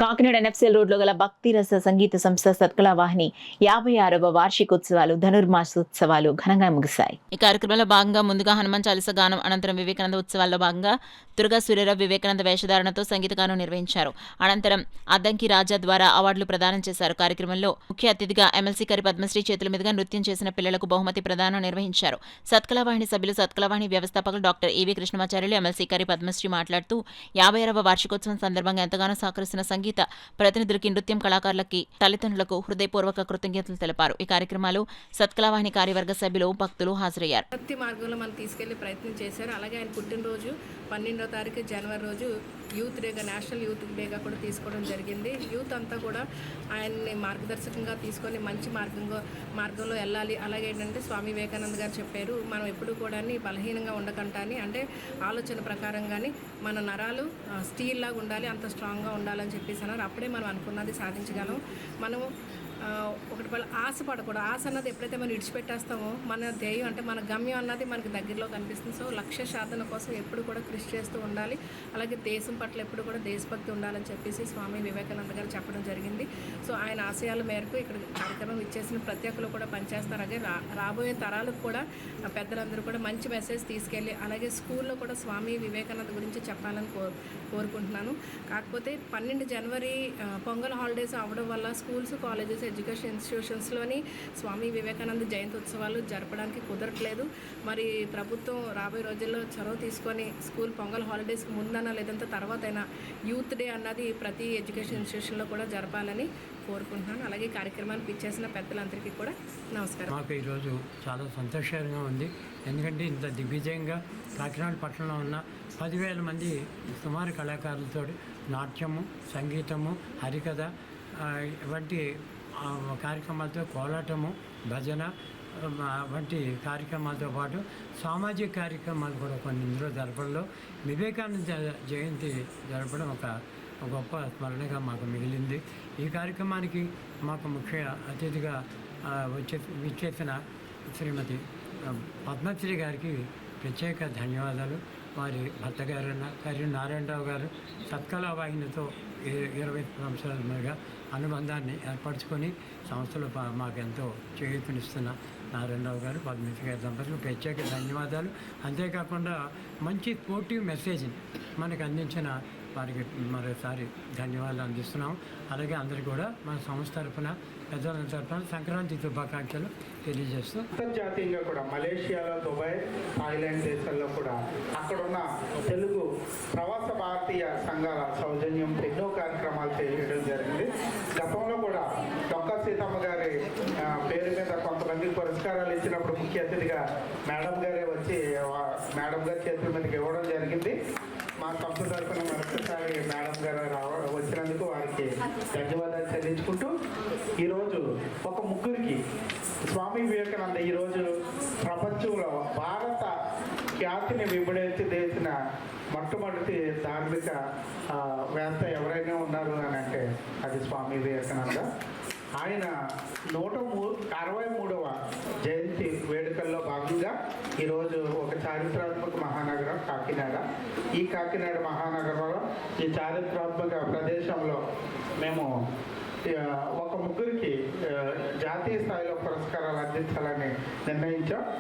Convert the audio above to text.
Kakinada NFCL రోడ్లో గల భక్తి రస సంగీత సంస్థ సత్కళావాహిని 56వ వార్షికోత్సవాలు ధనుర్మాసోత్సవాలు ఘనంగా ముగిశాయి. ఈ కార్యక్రమంలో భాగంగా ముందుగా హనుమాన్ చాలీస గానం, అనంతరం వివేకానంద ఉత్సవాల్లో భాగంగా దుర్గా సూర్యరావు వివేకానంద వేషధారణతో సంగీత గానం నిర్వహించారు. అనంతరం అద్దంకి రాజా ద్వారా అవార్డులు ప్రదానం చేశారు. కార్యక్రమంలో ముఖ్య అతిథిగా ఎమ్మెల్సీ కరి పద్మశ్రీ చేతుల మీదుగా నృత్యం చేసిన పిల్లలకు బహుమతి ప్రదానం నిర్వహించారు. సత్కళావాహిని సభ్యులు, సత్కళావాహిని వ్యవస్థాపకులు డాక్టర్ ఈవి కృష్ణమాచార్యులు, ఎమ్మెల్సీ కరి పద్మశ్రీ మాట్లాడుతూ 56వ వార్షికోత్సవం సందర్భంగా ఎంతగానో సహకరిస్తున్న సంగీత ప్రతినిధులకి, నృత్యం కళాకారులకి, తల్లిదండ్రులకు హృదయపూర్వక కృతజ్ఞతలు తెలిపారు. ఈ కార్యక్రమాలు సత్కళావాహిని కార్యవర్గ సభ్యులు, భక్తులు హాజరయ్యారు. భక్తి మార్గంలో మనం తీసుకెళ్లే ప్రయత్నం చేశారు. అలాగే ఆయన పుట్టినరోజు 12వ తారీఖు జనవరి రోజు యూత్ డేగా, నేషనల్ యూత్ డేగా కూడా తీసుకోవడం జరిగింది. యూత్ అంతా కూడా ఆయన్ని మార్గదర్శకంగా తీసుకొని మంచి మార్గంలో వెళ్ళాలి. అలాగే ఏంటంటే స్వామి వివేకానంద గారు చెప్పారు, మనం ఎప్పుడు కూడా బలహీనంగా ఉండకంటాని, అంటే ఆలోచన ప్రకారంగాని మన నరాలు స్టీల్ లాగా ఉండాలి, అంత స్ట్రాంగ్గా ఉండాలని చెప్పేసి అన్నారు. అప్పుడే మనం అనుకున్నది సాధించగలం. మనము ఒకటి ఆశపడకూడదు. ఆశ అన్నది ఎప్పుడైతే మనం విడిచిపెట్టేస్తామో మన ధ్యేయం, అంటే మన గమ్యం అన్నది మనకు దగ్గరలో కనిపిస్తుంది. సో లక్ష్య సాధన కోసం ఎప్పుడు కూడా కృషి చేస్తూ ఉండాలి. అలాగే దేశం పట్ల ఎప్పుడు కూడా దేశభక్తి ఉండాలని చెప్పేసి స్వామి వివేకానంద గారు చెప్పడం జరిగింది. సో ఆయన ఆశయాల మేరకు ఇక్కడ కార్యక్రమం ఇచ్చేసిన ప్రతి ఒక్కరు కూడా పనిచేస్తారు. అలాగే రాబోయే తరాలకు కూడా పెద్దలందరూ కూడా మంచి మెసేజ్ తీసుకెళ్ళి, అలాగే స్కూల్లో కూడా స్వామి వివేకానంద గురించి చెప్పాలని కోరుకుంటున్నాను. కాకపోతే 12 జనవరి పొంగల్ హాలిడేస్ అవ్వడం వల్ల schools, colleges, education ఇన్స్టిట్యూషన్స్లోని Swami Vivekananda జయంతి ఉత్సవాలు జరపడానికి కుదరట్లేదు. మరి ప్రభుత్వం రాబోయే రోజుల్లో చొరవ తీసుకొని స్కూల్ పొంగల్ హాలిడేస్కి ముందన్నా లేదంటే తర్వాతైనా యూత్ డే అన్నది ప్రతి ఎడ్యుకేషన్ ఇన్స్టిట్యూషన్లో కూడా జరపాలని కోరుకుంటున్నాను. అలాగే కార్యక్రమానికి ఇచ్చేసిన పెద్దలందరికీ కూడా నమస్కారం. మాకు ఈరోజు చాలా సంతోషంగా ఉంది. ఎందుకంటే ఇంత దిగ్విజయంగా కాకినాడ పట్టణంలో ఉన్న 10,000 మంది సుమారు కళాకారులతో నాట్యము, సంగీతము, హరికథ వంటి కార్యక్రమాలతో, కోలాటము, భజన వంటి కార్యక్రమాలతో పాటు సామాజిక కార్యక్రమాలు కూడా కొన్ని ఇందులో జరపడంలో వివేకానంద జయంతి జరపడం ఒక గొప్ప స్మరణగా మాకు మిగిలింది. ఈ కార్యక్రమానికి మాకు ముఖ్య అతిథిగా విచ్చేసిన శ్రీమతి పద్మశ్రీ గారికి ప్రత్యేక ధన్యవాదాలు. వారి భర్త గారైన కరి నారాయణరావు గారు సత్కళావాహినితో 20 సంవత్సరాల మీదుగా అనుబంధాన్ని ఏర్పరచుకొని సంస్థలు మాకెంతో చేయూతనిస్తున్న నారాయణరావు గారు, పద్మశ్రీ గారి దంపతులు ప్రత్యేక ధన్యవాదాలు. అంతేకాకుండా మంచి స్పోర్టివ్ మెసేజ్ని మనకు అందించిన వారికి మరోసారి ధన్యవాదాలు అందిస్తున్నాం. అలాగే అందరికీ కూడా మన సంస్థ తరఫున, పెద్దల తరఫున సంక్రాంతి శుభాకాంక్షలు తెలియజేస్తూ, అంతర్జాతీయంగా కూడా మలేషియాలో, దుబాయ్, థాయిలాండ్ దేశాల్లో కూడా అక్కడున్న తెలుగు ప్రవాస భారతీయ సంఘాల సౌజన్యంతో ఎన్నో కార్యక్రమాలు చేయడం జరిగింది. గతంలో కూడా డొక్కా సీతమ్మ గారి పేరు మీద కొంతమందికి పురస్కారాలు ఇచ్చినప్పుడు ముఖ్య అతిథిగా మేడం గారే వచ్చి మేడం గారి చేతుల మీదకి ఇవ్వడం జరిగింది. మా సంస్థ తరఫున మరొకసారి మేడం గారు వచ్చినందుకు వారికి ధన్యవాదాలు చెల్లించుకుంటూ, ఈరోజు ఒక ముగ్గురికి స్వామి వివేకానంద ఈరోజు ప్రపంచంలో భారత ఖ్యాతిని విభుడెత్తి చేసిన మొట్టమొదటి ధార్మిక వేత్త ఎవరైనా ఉన్నారు అని అంటే అది స్వామి వివేకానంద. ఆయన 163వ జయంతి వేడుకల్లో భాగంగా ఈరోజు ఒక చారిత్రాత్మక మహానగరం కాకినాడ. ఈ కాకినాడ మహానగరంలో ఈ చారిత్రాత్మక ప్రదేశంలో మేము ఒక ముగ్గురికి జాతీయ స్థాయిలో పురస్కారాలు అందించాలని నిర్ణయించాం.